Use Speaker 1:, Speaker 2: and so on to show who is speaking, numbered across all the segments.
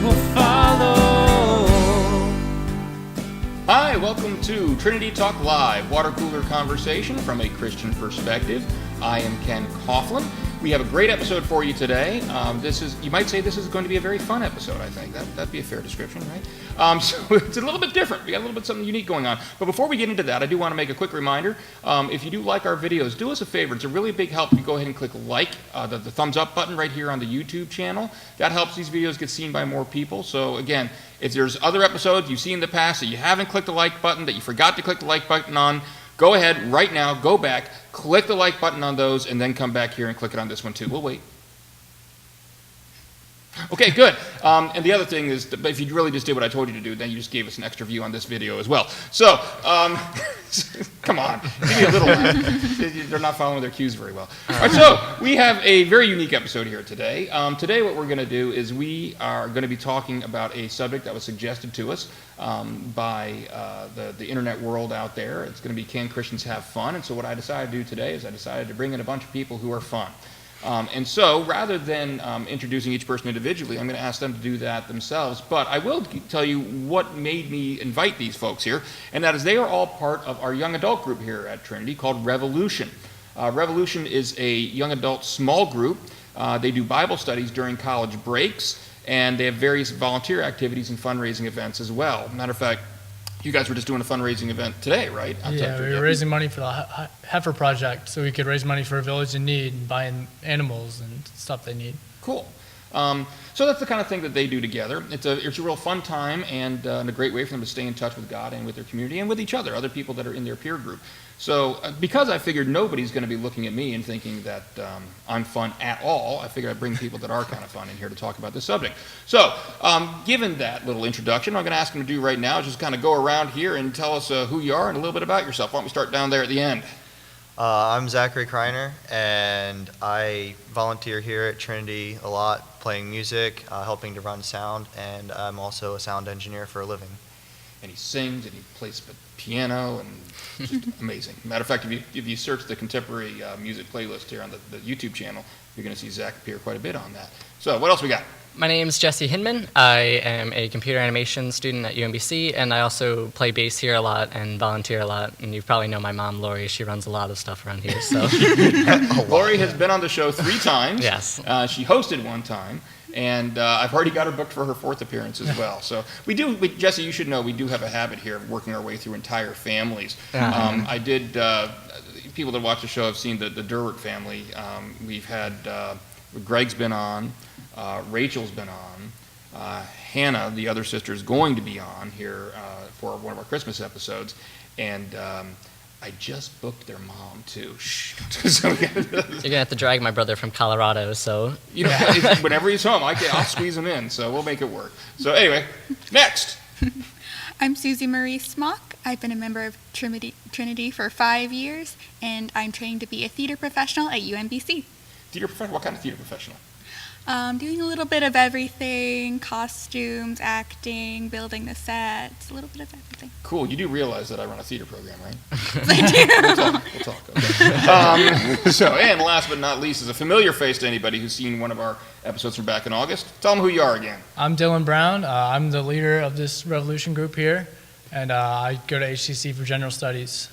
Speaker 1: will follow.
Speaker 2: Hi, welcome to Trinity Talk Live, water cooler conversation from a Christian perspective. I am Ken Coughlin. We have a great episode for you today. You might say this is going to be a very fun episode, I think. That'd be a fair description, right? So it's a little bit different. We got a little bit something unique going on. But before we get into that, I do want to make a quick reminder. If you do like our videos, do us a favor. It's a really big help if you go ahead and click like, the thumbs up button right here on the YouTube channel. That helps these videos get seen by more people. So again, if there's other episodes you've seen in the past that you haven't clicked the like button, that you forgot to click the like button on, go ahead right now, go back, click the like button on those, and then come back here and click it on this one too. We'll wait. Okay, good. And the other thing is, if you really just did what I told you to do, then you just gave us an extra view on this video as well. So, come on, give me a little laugh. They're not following their cues very well. All right, so we have a very unique episode here today. Today what we're going to do is we are going to be talking about a subject that was suggested to us by the internet world out there. It's going to be, can Christians have fun? And so what I decided to do today is I decided to bring in a bunch of people who are fun. And so, rather than introducing each person individually, I'm going to ask them to do that themselves. But I will tell you what made me invite these folks here, and that is they are all part of our young adult group here at Trinity called Revolution. Revolution is a young adult small group. They do Bible studies during college breaks, and they have various volunteer activities and fundraising events as well. Matter of fact, you guys were just doing a fundraising event today, right?
Speaker 3: Yeah, we were raising money for the Heifer Project so we could raise money for a village in need and buying animals and stuff they need.
Speaker 2: Cool. So that's the kind of thing that they do together. It's a real fun time and a great way for them to stay in touch with God and with their community and with each other people that are in their peer group. So because I figured nobody's going to be looking at me and thinking that I'm fun at all, I figured I'd bring people that are kind of fun in here to talk about this subject. So given that little introduction, what I'm going to ask them to do right now is just kind of go around here and tell us who you are and a little bit about yourself. Why don't we start down there at the end?
Speaker 4: I'm Zachary Kreiner, and I volunteer here at Trinity a lot, playing music, helping to run sound, and I'm also a sound engineer for a living.
Speaker 2: And he sings, and he plays the piano, and just amazing. Matter of fact, if you search the contemporary music playlist here on the YouTube channel, you're going to see Zach appear quite a bit on that. So what else we got?
Speaker 5: My name's Jesse Hinman. I am a computer animation student at UMBC, and I also play bass here a lot and volunteer a lot. And you probably know my mom, Lori. She runs a lot of stuff around here. So
Speaker 2: Lori has been on the show 3 times.
Speaker 5: Yes.
Speaker 2: She hosted one time, and I've already got her booked for her 4th appearance as well. So Jesse, you should know we do have a habit here of working our way through entire families. I did. People that watch the show have seen the Durward family. We've had Greg's been on. Rachel's been on. Hannah, the other sister, is going to be on here for one of our Christmas episodes. And I just booked their mom, too. So
Speaker 5: you're going to have to drag my brother from Colorado, so...
Speaker 2: Whenever he's home, I'll squeeze him in, so we'll make it work. So anyway, next!
Speaker 6: I'm Susie Marie Smock. I've been a member of Trinity for 5 years, and I'm trained to be a theater professional at UMBC.
Speaker 2: Theater professional? What kind of theater professional?
Speaker 6: Doing a little bit of everything, costumes, acting, building the sets, a little bit of everything.
Speaker 2: Cool. You do realize that I run a theater program, right?
Speaker 6: I do.
Speaker 2: We'll talk. Okay. And last but not least is a familiar face to anybody who's seen one of our episodes from back in August. Tell them who you are again.
Speaker 3: I'm Dylan Brown. I'm the leader of this Revolution group here, and I go to HCC for general studies.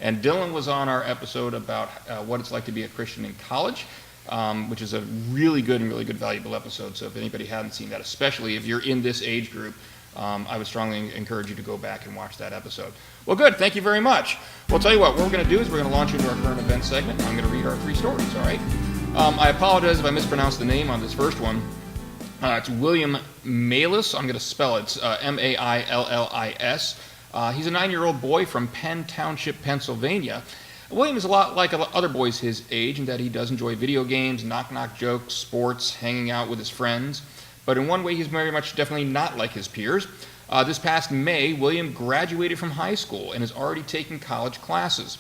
Speaker 2: And Dylan was on our episode about what it's like to be a Christian in college. Which is a really good and really good valuable episode. So if anybody hadn't seen that, especially if you're in this age group, I would strongly encourage you to go back and watch that episode. Well, good. Thank you very much. Well, I'll tell you what we're going to do is we're going to launch into our current event segment. I'm going to read our 3 stories, all right? I apologize if I mispronounced the name on this first one. It's William Maillis. I'm going to spell it. It's Maillis. He's a 9-year-old boy from Penn Township, Pennsylvania. William is a lot like other boys his age in that he does enjoy video games, knock-knock jokes, sports, hanging out with his friends. But in one way, he's very much definitely not like his peers. This past May, William graduated from high school and is already taking college classes.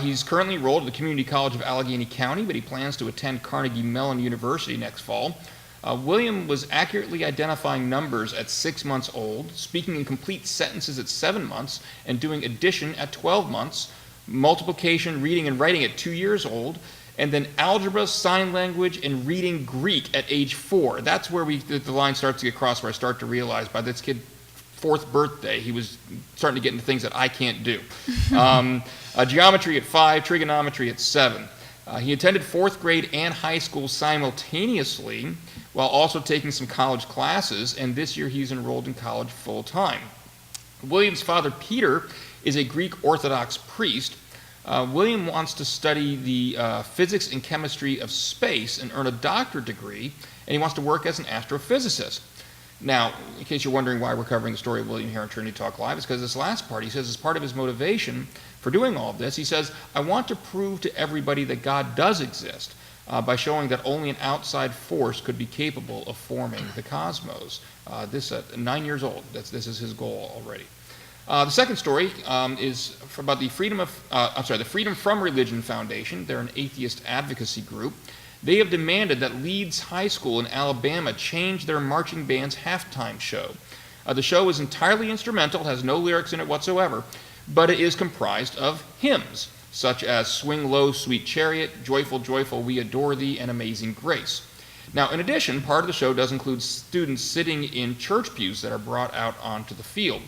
Speaker 2: He's currently enrolled at the Community College of Allegheny County, but he plans to attend Carnegie Mellon University next fall. William was accurately identifying numbers at 6 months old, speaking in complete sentences at 7 months, and doing addition at 12 months, multiplication, reading, and writing at 2 years old, and then algebra, sign language, and reading Greek at age 4. That's where the line starts to get crossed, where I start to realize by this kid's 4th birthday, he was starting to get into things that I can't do. Geometry at 5, trigonometry at 7. He attended 4th grade and high school simultaneously, while also taking some college classes, and this year he's enrolled in college full-time. William's father, Peter, is a Greek Orthodox priest. William wants to study the physics and chemistry of space and earn a doctorate degree, and he wants to work as an astrophysicist. Now, in case you're wondering why we're covering the story of William here on Trinity Talk Live, it's because this last part, he says, as part of his motivation for doing all of this, he says, I want to prove to everybody that God does exist by showing that only an outside force could be capable of forming the cosmos. This at 9 years old, this is his goal already. The second story is about the Freedom from Religion Foundation. They're an atheist advocacy group. They have demanded that Leeds High School in Alabama change their marching band's halftime show. The show is entirely instrumental, has no lyrics in it whatsoever, but it is comprised of hymns, such as Swing Low, Sweet Chariot, Joyful, Joyful, We Adore Thee, and Amazing Grace. Now, in addition, part of the show does include students sitting in church pews that are brought out onto the field.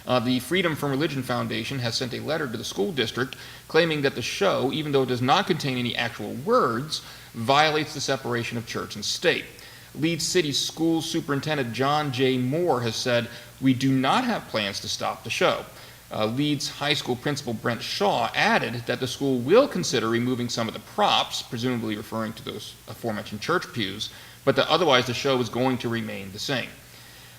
Speaker 2: The Freedom from Religion Foundation has sent a letter to the school district claiming that the show, even though it does not contain any actual words, violates the separation of church and state. Leeds City School Superintendent John J. Moore has said, we do not have plans to stop the show. Leeds High School Principal Brent Shaw added that the school will consider removing some of the props, presumably referring to those aforementioned church pews, but that otherwise the show is going to remain the same.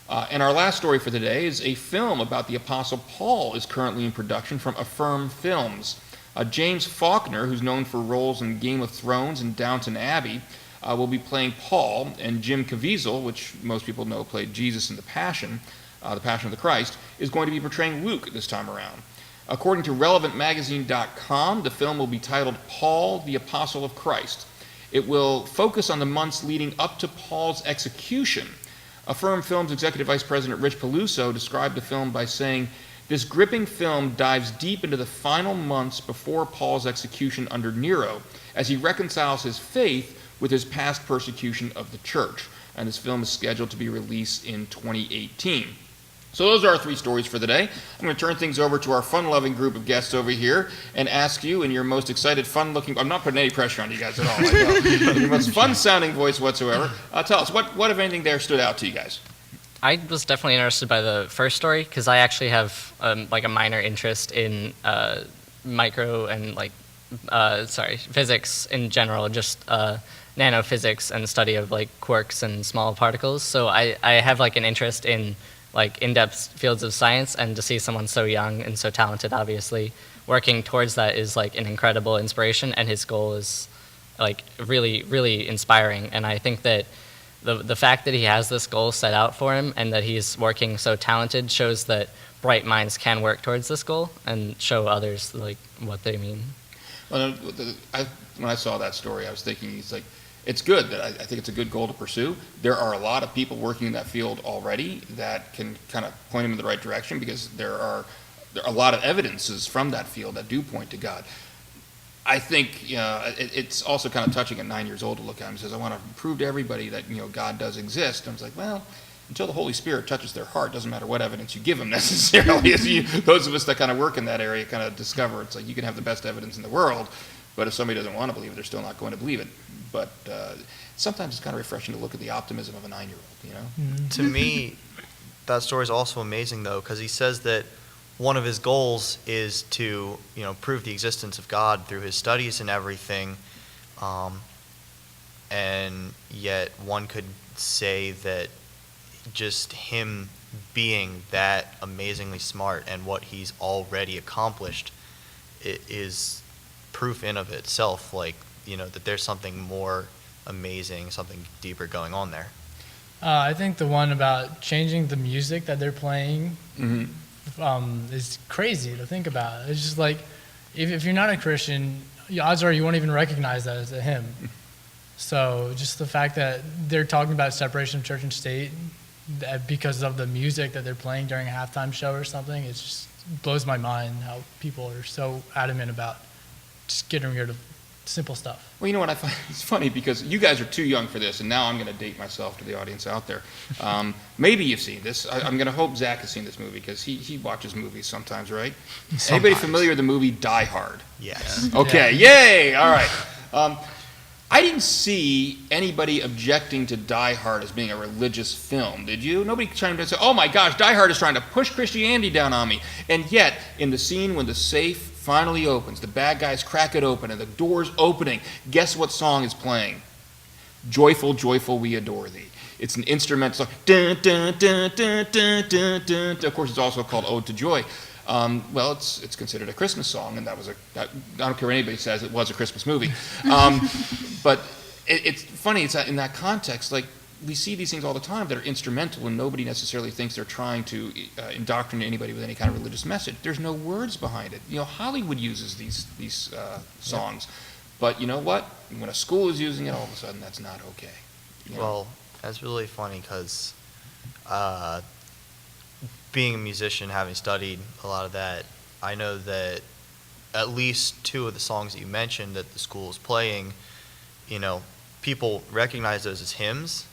Speaker 2: And our last story for today is a film about the Apostle Paul is currently in production from Affirm Films. James Faulkner, who's known for roles in Game of Thrones and Downton Abbey, will be playing Paul, and Jim Caviezel, which most people know played Jesus in The Passion of the Christ, is going to be portraying Luke this time around. According to RelevantMagazine.com, the film will be titled Paul, the Apostle of Christ. It will focus on the months leading up to Paul's execution. Affirm Films Executive Vice President Rich Peluso described the film by saying, this gripping film dives deep into the final months before Paul's execution under Nero as he reconciles his faith with his past persecution of the church. And this film is scheduled to be released in 2018. So those are our 3 stories for the day. I'm going to turn things over to our fun-loving group of guests over here and ask you in your most excited, fun-looking, I'm not putting any pressure on you guys at all, I know. In your most fun-sounding voice whatsoever, tell us, what if anything there stood out to you guys?
Speaker 5: I was definitely interested by the first story because I actually have a minor interest in micro and physics in general, just nanophysics and the study of quarks and small particles. So I have an interest in in-depth fields of science, and to see someone so young and so talented, obviously, working towards that is an incredible inspiration, and his goal is really, really inspiring. And I think that the fact that he has this goal set out for him and that he's working so talented shows that bright minds can work towards this goal and show others what they mean.
Speaker 2: Well, when I saw that story, I was thinking, it's good that I think it's a good goal to pursue. There are a lot of people working in that field already that can kind of point him in the right direction because there are a lot of evidences from that field that do point to God. I think it's also kind of touching at 9 years old to look at him and says, I want to prove to everybody that God does exist. And I was like, well, until the Holy Spirit touches their heart, doesn't matter what evidence you give them necessarily. Those of us that kind of work in that area kind of discover it's you can have the best evidence in the world, but if somebody doesn't want to believe it, they're still not going to believe it. But sometimes it's kind of refreshing to look at the optimism of a 9-year-old,
Speaker 4: Mm-hmm. To me, that story is also amazing, though, because he says that one of his goals is to, prove the existence of God through his studies and everything. And yet one could say that just him being that amazingly smart and what he's already accomplished is proof in of itself, that there's something more amazing, something deeper going on there.
Speaker 3: I think the one about changing the music that they're playing is crazy to think about. It's just if you're not a Christian, the odds are you won't even recognize that as a hymn. So just the fact that they're talking about separation of church and state because of the music that they're playing during a halftime show or something, it just blows my mind how people are so adamant about just getting rid of simple stuff.
Speaker 2: Well, you know what I find? It's funny because you guys are too young for this, and now I'm going to date myself to the audience out there. Maybe you've seen this. I'm going to hope Zach has seen this movie because he watches movies sometimes, right? Anybody familiar with the movie Die Hard?
Speaker 4: Yes.
Speaker 2: Okay, yay! All right. I didn't see anybody objecting to Die Hard as being a religious film, did you? Nobody chimed in and said, oh my gosh, Die Hard is trying to push Christianity down on me. And yet, in the scene when the safe finally opens, the bad guys crack it open, and the door's opening, guess what song is playing? Joyful, joyful, we adore thee. It's an instrumental song. Dun, dun, dun, dun, dun, dun, dun. Of course, it's also called Ode to Joy. Well, it's considered a Christmas song, and I don't care what anybody says, it was a Christmas movie. But it's funny, it's in that context, like, we see these things all the time that are instrumental, and nobody necessarily thinks they're trying to indoctrinate anybody with any kind of religious message. There's no words behind it. You know, Hollywood uses these songs, but you know what? When a school is using it, all of a sudden, that's not okay. You know?
Speaker 4: Well, that's really funny because being a musician, having studied a lot of that, I know that at least two of the songs that you mentioned that the school is playing, you know, people recognize those as hymns,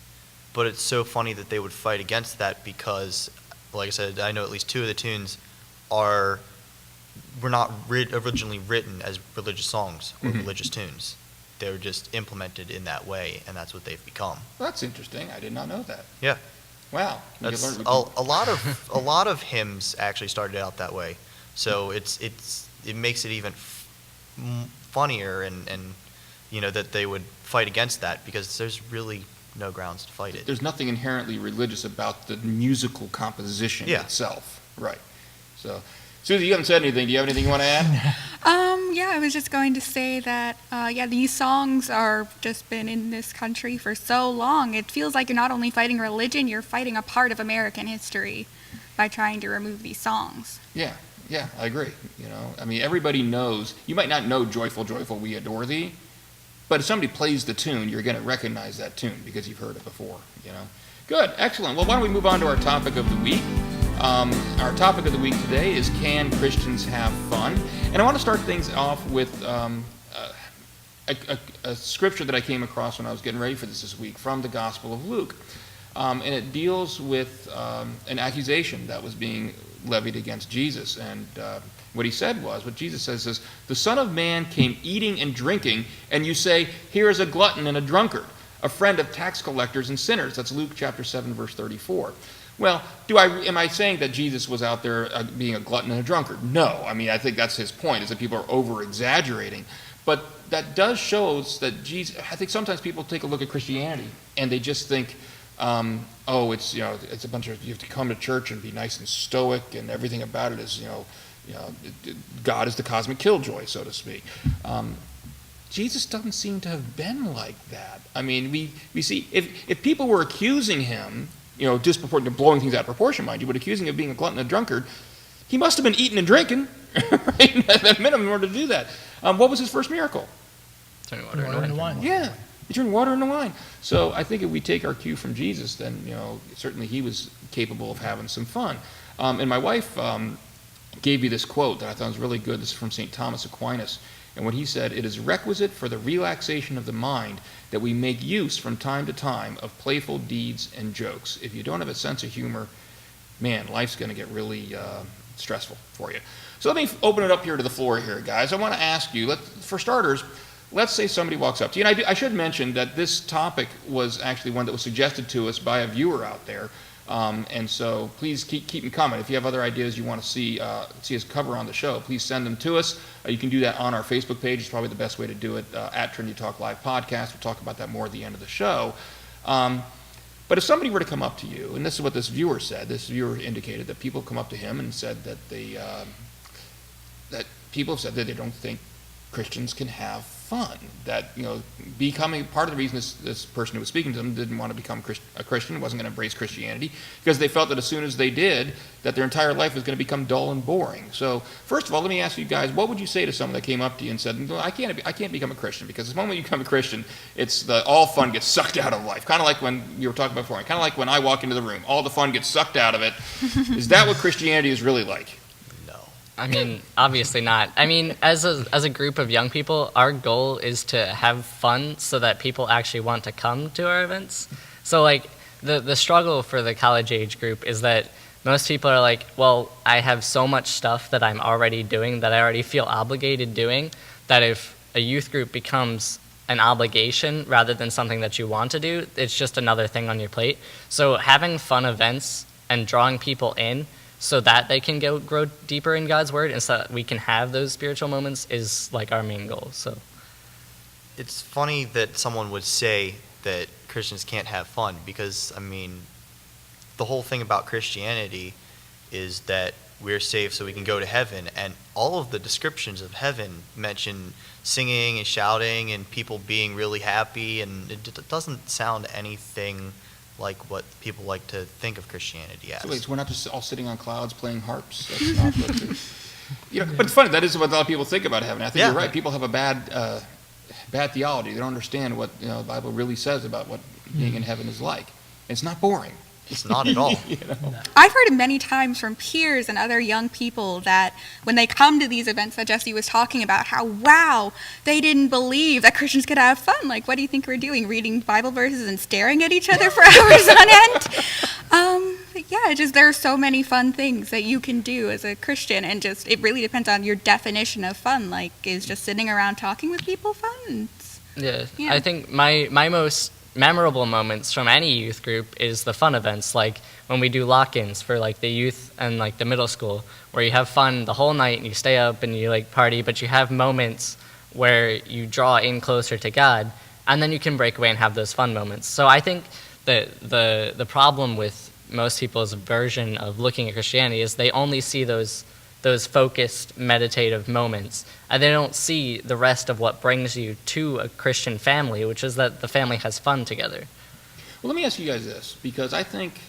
Speaker 4: but it's so funny that they would fight against that because, like I said, I know at least two of the tunes were not originally written as religious songs or religious tunes. They were just implemented in that way, and that's what they've become.
Speaker 2: Well, that's interesting. I did not know that.
Speaker 4: Yeah.
Speaker 2: Wow.
Speaker 4: That's a lot of hymns actually started out that way. So it makes it even funnier and you know that they would fight against that because there's really no grounds to fight it.
Speaker 2: There's nothing inherently religious about the musical composition itself. Right. So, Susie, you haven't said anything. Do you have anything you want to add?
Speaker 6: Yeah, I was just going to say that, these songs are just been in this country for so long. It feels like you're not only fighting religion, you're fighting a part of American history by trying to remove these songs.
Speaker 2: Yeah, I agree. You know, I mean, everybody knows. You might not know "Joyful, Joyful, We Adore Thee," but if somebody plays the tune, you're going to recognize that tune because you've heard it before. You know. Good, excellent. Well, why don't we move on to our topic of the week? Our topic of the week today is Can Christians Have Fun? And I want to start things off with a scripture that I came across when I was getting ready for this week from the Gospel of Luke. And it deals with an accusation that was being levied against Jesus. And what Jesus says is, the Son of Man came eating and drinking, and you say, here is a glutton and a drunkard, a friend of tax collectors and sinners. That's Luke chapter 7, verse 34. Well, am I saying that Jesus was out there being a glutton and a drunkard? No. I mean, I think that's his point, is that people are over-exaggerating. But that does show that Jesus, I think sometimes people take a look at Christianity and they just think, it's a bunch of, you have to come to church and be nice and stoic and everything about it is, God is the cosmic killjoy, so to speak. Jesus doesn't seem to have been like that. I mean, we see, if people were accusing him, disproportionate, blowing things out of proportion, mind you, but accusing him of being a glutton and a drunkard, he must have been eating and drinking, right, at minimum, in order to do that. What was his first miracle?
Speaker 5: Turning water into wine.
Speaker 2: Yeah, he turned water into wine. So I think if we take our cue from Jesus, then, certainly he was capable of having some fun. And my wife gave me this quote that I thought was really good. This is from St. Thomas Aquinas. And what he said, it is requisite for the relaxation of the mind that we make use from time to time of playful deeds and jokes. If you don't have a sense of humor, man, life's going to get really stressful for you. So let me open it up here to the floor here, guys. I want to ask you, for starters, let's say somebody walks up to you. And I should mention that this topic was actually one that was suggested to us by a viewer out there. And so please keep them coming. If you have other ideas you want to see us cover on the show, please send them to us. You can do that on our Facebook page. It's probably the best way to do it, at Trinity Talk Live Podcast. We'll talk about that more at the end of the show. But if somebody were to come up to you, and this is what this viewer said, this viewer indicated that people come up to him and said that that people have said that they don't think Christians can have fun, that becoming part of the reason this person who was speaking to them didn't want to become a Christian, wasn't going to embrace Christianity, because they felt that as soon as they did, that their entire life was going to become dull and boring. So first of all, let me ask you guys, what would you say to someone that came up to you and said, I can't become a Christian, because the moment you become a Christian, it's all fun gets sucked out of life, kind of like when you were talking about before, kind of like when I walk into the room, all the fun gets sucked out of it. Is that what Christianity is really like?
Speaker 5: I mean, obviously not. I mean, as a group of young people, our goal is to have fun so that people actually want to come to our events. So, like, the struggle for the college age group is that most people are like, well, I have so much stuff that I'm already doing that I already feel obligated doing, that if a youth group becomes an obligation rather than something that you want to do, it's just another thing on your plate. So having fun events and drawing people in so that they can grow deeper in God's word and so that we can have those spiritual moments is like our main goal. So
Speaker 4: It's funny that someone would say that Christians can't have fun because, I mean, the whole thing about Christianity is that we're saved so we can go to heaven, and all of the descriptions of heaven mention singing and shouting and people being really happy, and it doesn't sound anything like what people like to think of Christianity as.
Speaker 2: So wait, so we're not just all sitting on clouds playing harps? That's not what but it's funny, that is what a lot of people think about heaven. I think you're right. People have a bad theology. They don't understand what the Bible really says about what being in heaven is like. It's not boring.
Speaker 4: It's not at all.
Speaker 6: I've heard it many times from peers and other young people that when they come to these events that Jesse was talking about, how, wow, they didn't believe that Christians could have fun. Like, what do you think we're doing? Reading Bible verses and staring at each other for hours on end? Yeah, just there are so many fun things that you can do as a Christian, and just it really depends on your definition of fun. Like, is just sitting around talking with people fun?
Speaker 5: yeah, I think my most memorable moments from any youth group is the fun events, like when we do lock-ins for like the youth and like the middle school, where you have fun the whole night and you stay up and you like party, but you have moments where you draw in closer to God, and then you can break away and have those fun moments. So I think that the problem with most people's version of looking at Christianity is they only see those focused meditative moments, and they don't see the rest of what brings you to a Christian family, which is that the family has fun together.
Speaker 2: Well, let me ask you guys this, because I think,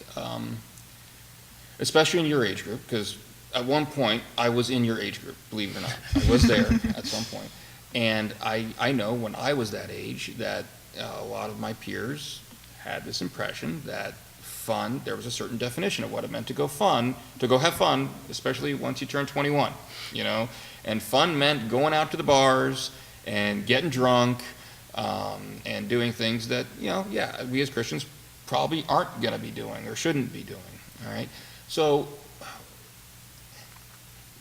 Speaker 2: especially in your age group, because at one point I was in your age group, believe it or not. I was there at some point. And I know when I was that age that a lot of my peers had this impression that fun, there was a certain definition of what it meant to go have fun, especially once you turn 21, and fun meant going out to the bars and getting drunk, and doing things that, we as Christians probably aren't going to be doing or shouldn't be doing, all right? So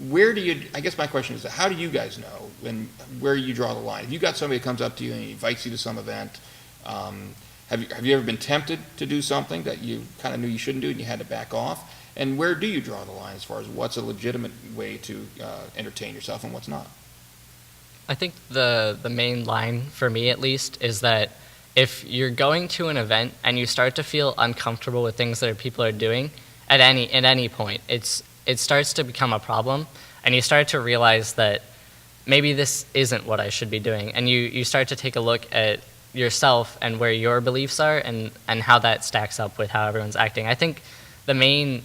Speaker 2: I guess my question is, how do you guys know where you draw the line? If you got somebody that comes up to you and invites you to some event, have you ever been tempted to do something that you kind of knew you shouldn't do and you had to back off? And where do you draw the line as far as what's a legitimate way to entertain yourself and what's not?
Speaker 5: I think the main line, for me at least, is that if you're going to an event and you start to feel uncomfortable with things that people are doing at any point, it starts to become a problem, and you start to realize that maybe this isn't what I should be doing, and you start to take a look at yourself and where your beliefs are and how that stacks up with how everyone's acting. I think the main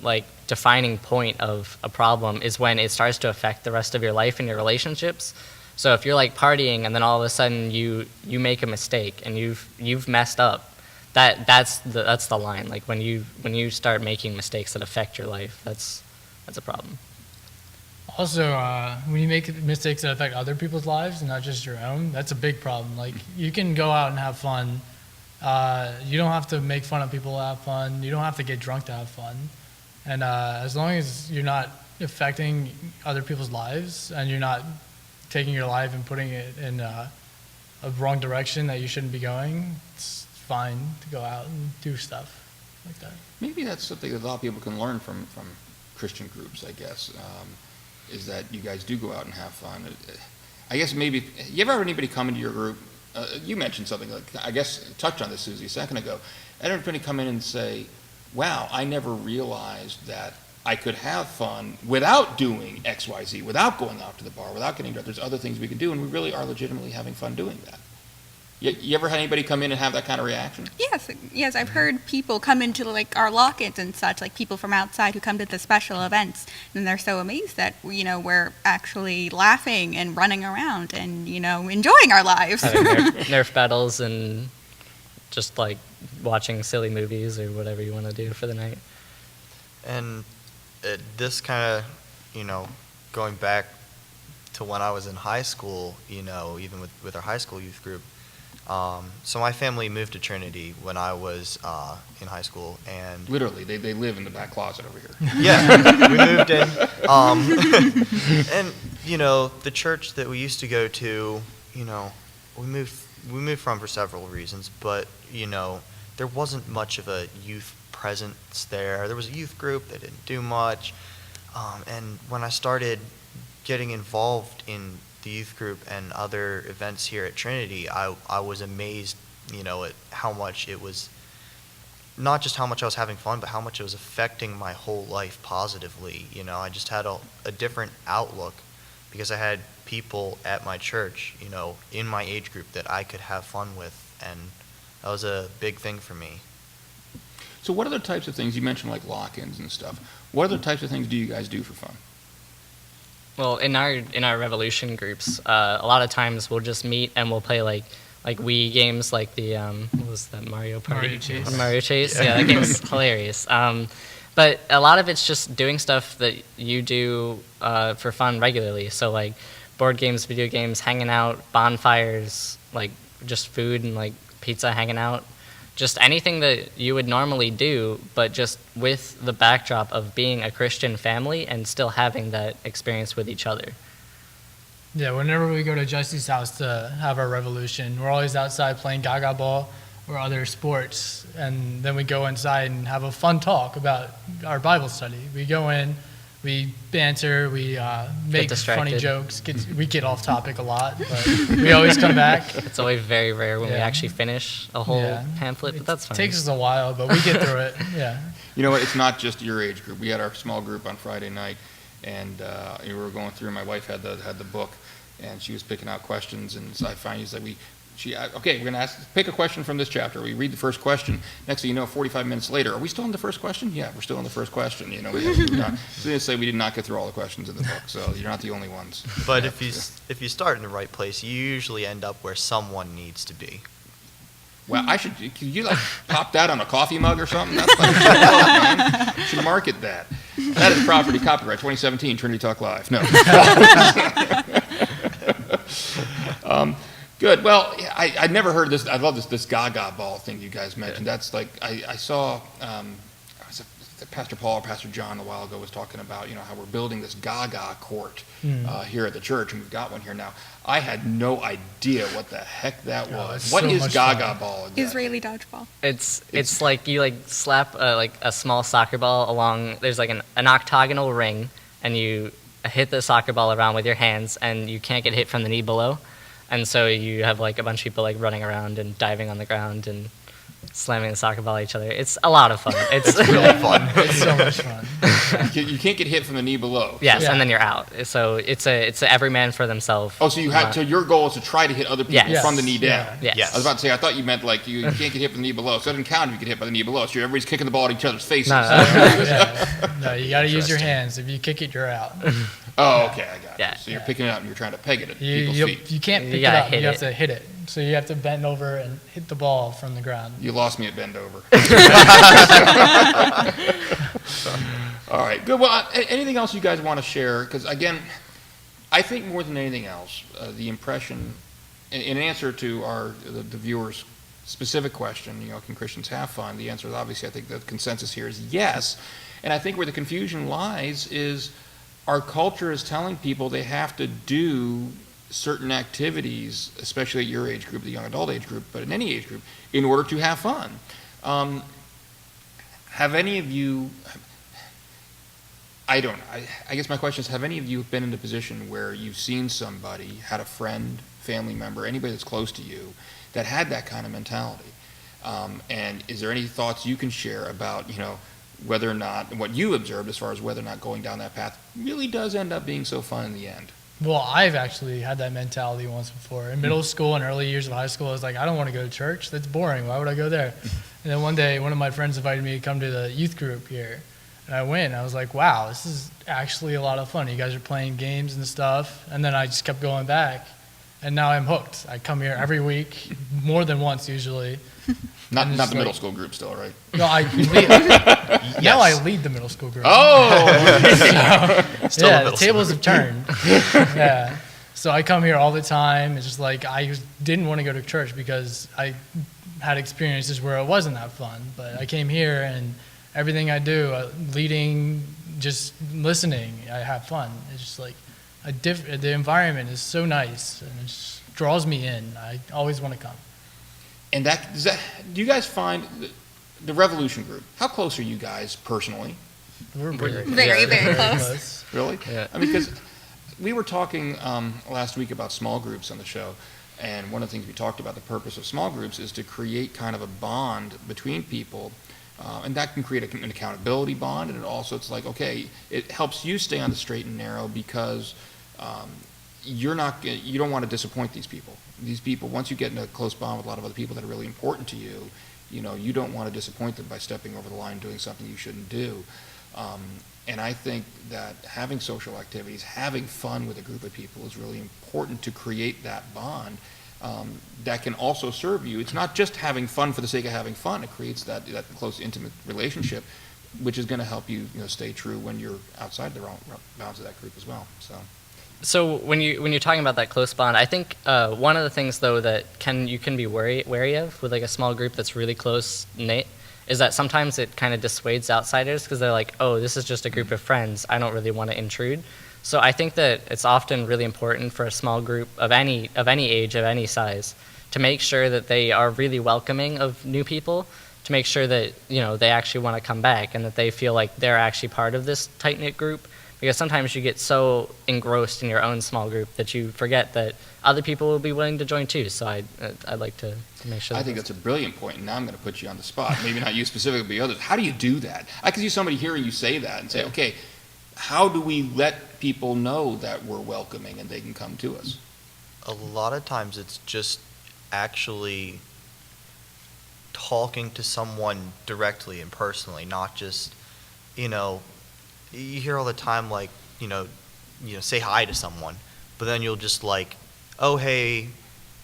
Speaker 5: defining point of a problem is when it starts to affect the rest of your life and your relationships. So if you're partying and then all of a sudden you make a mistake and you've messed up, that's the line. Like when you start making mistakes that affect your life, that's a problem.
Speaker 3: Also, when you make mistakes that affect other people's lives and not just your own, that's a big problem. Like, you can go out and have fun. You don't have to make fun of people to have fun. You don't have to get drunk to have fun. And as long as you're not affecting other people's lives and you're not taking your life and putting it in a wrong direction that you shouldn't be going, it's fine to go out and do stuff like that.
Speaker 2: Maybe that's something that a lot of people can learn from Christian groups, I guess. Is that you guys do go out and have fun. I guess maybe, you ever have anybody come into your group, you mentioned something, I guess, touched on this, Susie, a second ago. Anybody come in and say, wow, I never realized that I could have fun without doing X, Y, Z, without going out to the bar, without getting drunk. There's other things we can do, and we really are legitimately having fun doing that. You ever had anybody come in and have that kind of reaction?
Speaker 6: Yes, I've heard people come into our lock-ins and such, like people from outside who come to the special events, and they're so amazed that we're actually laughing and running around and enjoying our lives.
Speaker 5: Having Nerf battles and just watching silly movies or whatever you want to do for the night.
Speaker 4: And this kind of going back to when I was in high school, even with our high school youth group. So my family moved to Trinity when I was in high school, and
Speaker 2: Literally, they live in the back closet over here.
Speaker 4: yeah, we moved in. And the church that we used to go to, we moved from for several reasons, but there wasn't much of a youth presence there. There was a youth group that didn't do much, and when I started getting involved in the youth group and other events here at Trinity, I was amazed, at how much it was, not just how much I was having fun, but how much it was affecting my whole life positively. I just had a different outlook because I had people at my church, in my age group that I could have fun with, and that was a big thing for me.
Speaker 2: So what other types of things, you mentioned like lock-ins and stuff, what other types of things do you guys do for fun?
Speaker 5: Well, in our revolution groups, a lot of times we'll just meet and we'll play like Wii games, like the what was that, Mario Party?
Speaker 3: Mario Chase.
Speaker 5: Mario Chase. Yeah, that game's hilarious. But a lot of it's just doing stuff that you do for fun regularly. So like board games, video games, hanging out, bonfires, like just food and like pizza, hanging out. Just anything that you would normally do, but just with the backdrop of being a Christian family and still having that experience with each other.
Speaker 3: Yeah, whenever we go to Jesse's house to have our revolution, we're always outside playing gaga ball or other sports, and then we go inside and have a fun talk about our Bible study. We go in, we banter, we make funny
Speaker 5: distracted.
Speaker 3: jokes. We get off topic a lot, but we always come back.
Speaker 5: It's always very rare when we
Speaker 3: Yeah.
Speaker 5: actually finish a whole
Speaker 3: Yeah.
Speaker 5: pamphlet, but that's fine.
Speaker 3: It takes us a while, but we get through it. Yeah.
Speaker 2: You know what? It's not just your age group. We had our small group on Friday night, and we were going through. My wife had the book, and she was picking out questions. And so I finally said, okay, we're going to pick a question from this chapter. We read the first question. Next thing you know, 45 minutes later, are we still in the first question? Yeah, we're still in the first question. So they say we did not get through all the questions in the book. So you're not the only ones.
Speaker 4: But
Speaker 2: Yeah,
Speaker 4: if you start in the right place, you usually end up where someone needs to be.
Speaker 2: well, could you like pop that on a coffee mug or something? That's like, man. Should market that. That is property copyright 2017 Trinity Talk Live. No. Good. Well, I'd never heard this. I love this Gaga ball thing you guys mentioned. That's like, I saw, Pastor Paul or Pastor John a while ago was talking about, how we're building this Gaga court here at the church, and we've got one here now. I had no idea what the heck that was.
Speaker 3: it's
Speaker 2: What
Speaker 3: so
Speaker 2: is
Speaker 3: much
Speaker 2: Gaga
Speaker 3: fun.
Speaker 2: ball exactly?
Speaker 6: Israeli dodgeball.
Speaker 5: It's like you slap a small soccer ball along. There's like an octagonal ring, and you hit the soccer ball around with your hands, and you can't get hit from the knee below. And so you have like a bunch of people like running around and diving on the ground and slamming the soccer ball at each other. It's a lot of fun. It's
Speaker 4: Really fun.
Speaker 3: It's so much fun.
Speaker 2: You can't get hit from the knee below.
Speaker 5: Yes,
Speaker 3: Yeah.
Speaker 5: and then you're out. So it's a every man for themselves.
Speaker 2: Oh, so so your goal is to try to hit other people
Speaker 5: Yes.
Speaker 2: from the knee down.
Speaker 3: Yeah.
Speaker 5: Yes.
Speaker 2: I was about to say, I thought you meant like you can't get hit from the knee below. So it doesn't count if you get hit by the knee below. So everybody's kicking the ball at each other's faces.
Speaker 5: No.
Speaker 3: Yeah. No, you got to use your hands. If you kick it, you're out.
Speaker 2: Oh, okay, I got
Speaker 5: Yeah.
Speaker 2: it. So you're picking it up and you're trying to peg it at
Speaker 3: You
Speaker 2: people's feet.
Speaker 3: you can't
Speaker 5: You
Speaker 3: pick it
Speaker 5: gotta
Speaker 3: up.
Speaker 5: hit
Speaker 3: You have
Speaker 5: it.
Speaker 3: to hit it. So you have to bend over and hit the ball from the ground.
Speaker 2: You lost me at bend over. All right, good. Well, anything else you guys want to share? Because again, I think more than anything else, the impression, in answer to the viewers' specific question, can Christians have fun? The answer is obviously, I think the consensus here is yes. And I think where the confusion lies is our culture is telling people they have to do certain activities, especially at your age group, the young adult age group, but in any age group, in order to have fun. Have any of you, I guess my question is, have any of you been in a position where you've seen somebody, had a friend, family member, anybody that's close to you, that had that kind of mentality? And is there any thoughts you can share about, whether or not, what you observed as far as whether or not going down that path really does end up being so fun in the end?
Speaker 3: Well, I've actually had that mentality once before. In middle school and early years of high school, I was like, I don't want to go to church. That's boring. Why would I go there? And then one day, one of my friends invited me to come to the youth group here. And I went. I was like, wow, this is actually a lot of fun. You guys are playing games and stuff. And then I just kept going back. and now I'm hooked. I come here every week, more than once usually.
Speaker 2: Not
Speaker 3: And
Speaker 2: the
Speaker 3: it's
Speaker 2: middle
Speaker 3: like-
Speaker 2: school group still, right?
Speaker 3: No, I lead, now I lead the middle school group.
Speaker 2: Oh!
Speaker 4: Still
Speaker 3: Yeah,
Speaker 4: the
Speaker 3: the
Speaker 4: middle
Speaker 3: tables have turned. Yeah. So I come here all the time. It's just like I didn't want to go to church because I had experiences where it wasn't that fun. But I came here and everything I do, leading, just listening, I have fun. It's just like the environment is so nice and it just draws me in. I always want to come.
Speaker 2: And do you guys find the Revolution group, how close are you guys personally?
Speaker 3: We're
Speaker 6: Very, very close.
Speaker 2: Really?
Speaker 5: Yeah.
Speaker 2: I mean, because we were talking last week about small groups on the show, and one of the things we talked about, the purpose of small groups is to create kind of a bond between people, and that can create an accountability bond, and it's like, okay, it helps you stay on the straight and narrow because you don't want to disappoint these people. These people, once you get in a close bond with a lot of other people that are really important to you, you don't want to disappoint them by stepping over the line, doing something you shouldn't do. And I think that having social activities, having fun with a group of people is really important to create that bond that can also serve you. It's not just having fun for the sake of having fun. It creates that close, intimate relationship, which is going to help you, stay true when you're outside the bounds of that group as well.
Speaker 5: So when you're talking about that close bond, I think one of the things though that you can be wary of with like a small group that's really close knit is that sometimes it kind of dissuades outsiders because they're like, oh, this is just a group of friends. I don't really want to intrude. So I think that it's often really important for a small group of any age, of any size, to make sure that they are really welcoming of new people, to make sure that they actually want to come back and that they feel like they're actually part of this tight-knit group. Because sometimes you get so engrossed in your own small group that you forget that other people will be willing to join too. So I'd like to make sure.
Speaker 2: I think that's a brilliant point, and now I'm going to put you on the spot. Maybe not you specifically, but others. How do you do that? I could see somebody hearing you say that and say, okay, how do we let people know that we're welcoming and they can come to us?
Speaker 4: A lot of times it's just actually talking to someone directly and personally, not just, you hear all the time, like, say hi to someone, but then you'll just like, oh, hey,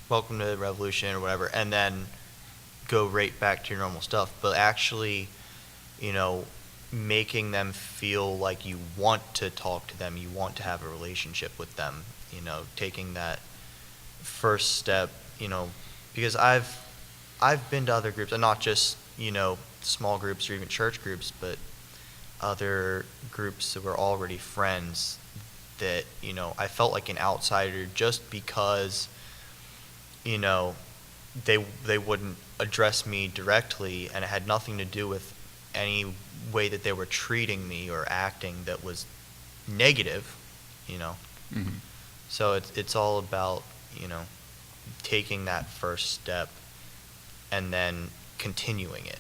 Speaker 4: welcome to the Revolution or whatever, and then go right back to your normal stuff. But actually, making them feel like you want to talk to them, you want to have a relationship with them, taking that first step, because I've been to other groups, and not just, small groups or even church groups, but other groups that were already friends that, I felt like an outsider just because, they wouldn't address me directly, and it had nothing to do with any way that they were treating me or acting that was negative,
Speaker 2: Mm-hmm.
Speaker 4: So it's all about, taking that first step and then continuing it,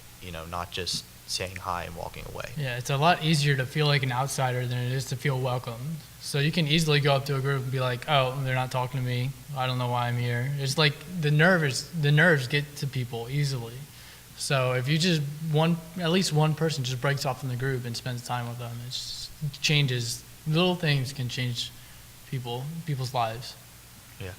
Speaker 4: not just saying hi and walking away.
Speaker 3: Yeah, it's a lot easier to feel like an outsider than it is to feel welcomed. So you can easily go up to a group and be like, oh, they're not talking to me. I don't know why I'm here. It's like the nerves get to people easily. So if you just at least one person just breaks off from the group and spends time with them, it just changes. Little things can change people's lives.
Speaker 4: Yeah.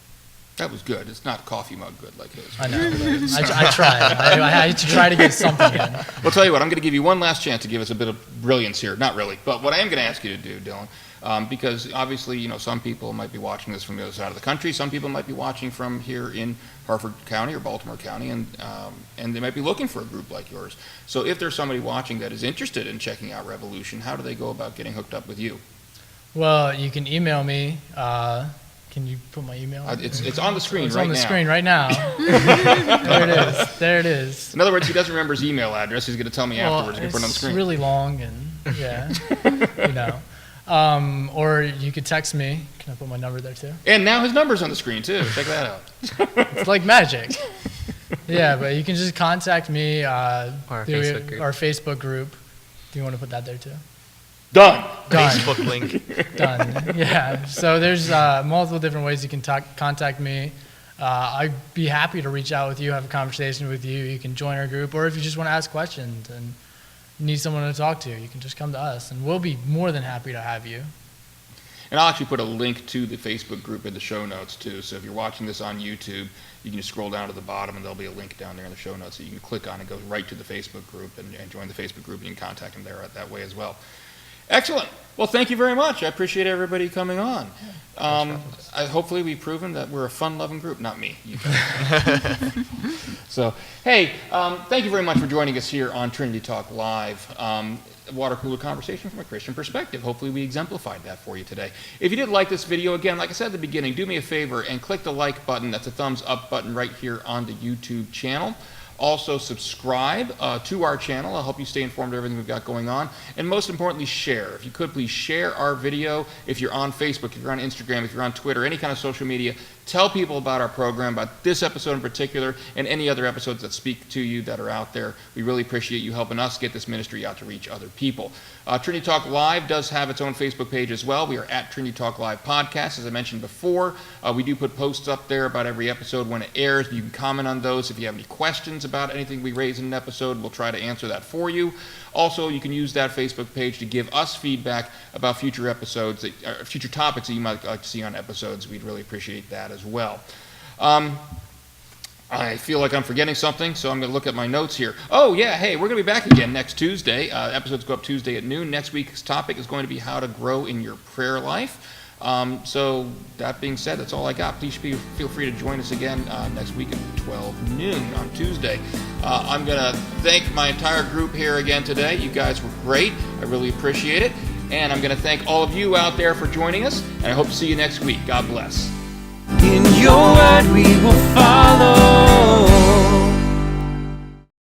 Speaker 2: That was good. It's not coffee mug good like his.
Speaker 3: I know. I tried. I had to try to get something in.
Speaker 2: Well, tell you what, I'm going to give you one last chance to give us a bit of brilliance here. Not really, but what I am going to ask you to do, Dylan, because obviously, some people might be watching this from the other side of the country. Some people might be watching from here in Harford County or Baltimore County, and they might be looking for a group like yours. So if there's somebody watching that is interested in checking out Revolution, how do they go about getting hooked up with you?
Speaker 3: Well, you can email me. Can you put my email?
Speaker 2: It's on the screen
Speaker 3: It's
Speaker 2: right
Speaker 3: on the
Speaker 2: now.
Speaker 3: screen right now. There it is.
Speaker 2: In other words, he doesn't remember his email address. He's going to tell me afterwards. He's going to put it on the
Speaker 3: It's
Speaker 2: screen.
Speaker 3: really long and or you could text me. Can I put my number there too?
Speaker 2: And now his number's on the screen too. Check that out.
Speaker 3: It's like magic. Yeah, but you can just contact me
Speaker 5: our
Speaker 3: through
Speaker 5: Facebook group.
Speaker 3: our Facebook group. Do you want to put that there too?
Speaker 2: Done.
Speaker 3: Done.
Speaker 4: Facebook link.
Speaker 3: Done. Yeah. So there's multiple different ways you can contact me. I'd be happy to reach out with you, have a conversation with you. You can join our group, or if you just want to ask questions and need someone to talk to, you can just come to us, and we'll be more than happy to have you.
Speaker 2: And I'll actually put a link to the Facebook group in the show notes too. So if you're watching this on YouTube, you can just scroll down to the bottom and there'll be a link down there in the show notes that you can click on and go right to the Facebook group and join the Facebook group, and you can contact them there that way as well. Excellent. Well, thank you very much. I appreciate everybody coming on. Hopefully we've proven that we're a fun-loving group. Not me. You guys. So, hey, thank you very much for joining us here on Trinity Talk Live. Water cooler conversation from a Christian perspective. Hopefully we exemplified that for you today. If you did like this video, again, like I said at the beginning, do me a favor and click the like button. That's a thumbs up button right here on the YouTube channel. Also subscribe to our channel. I'll help you stay informed of everything we've got going on. And most importantly, share. If you could, please share our video. If you're on Facebook, if you're on Instagram, if you're on Twitter, any kind of social media, tell people about our program, about this episode in particular, and any other episodes that speak to you that are out there. We really appreciate you helping us get this ministry out to reach other people. Trinity Talk Live does have its own Facebook page as well. We are at Trinity Talk Live Podcast, as I mentioned before. We do put posts up there about every episode when it airs. You can comment on those. If you have any questions about anything we raise in an episode, we'll try to answer that for you. Also, you can use that Facebook page to give us feedback about future episodes, future topics that you might like to see on episodes. We'd really appreciate that as well. I feel like I'm forgetting something, so I'm going to look at my notes here. Oh, yeah, hey, we're going to be back again next Tuesday. Episodes go up Tuesday at noon. Next week's topic is going to be how to grow in your prayer life. So that being said, that's all I got. Please feel free to join us again next week at 12 noon on Tuesday. I'm going to thank my entire group here again today. You guys were great. I really appreciate it. And I'm going to thank all of you out there for joining us, and I hope to see you next week. God bless.
Speaker 1: In your word we will follow.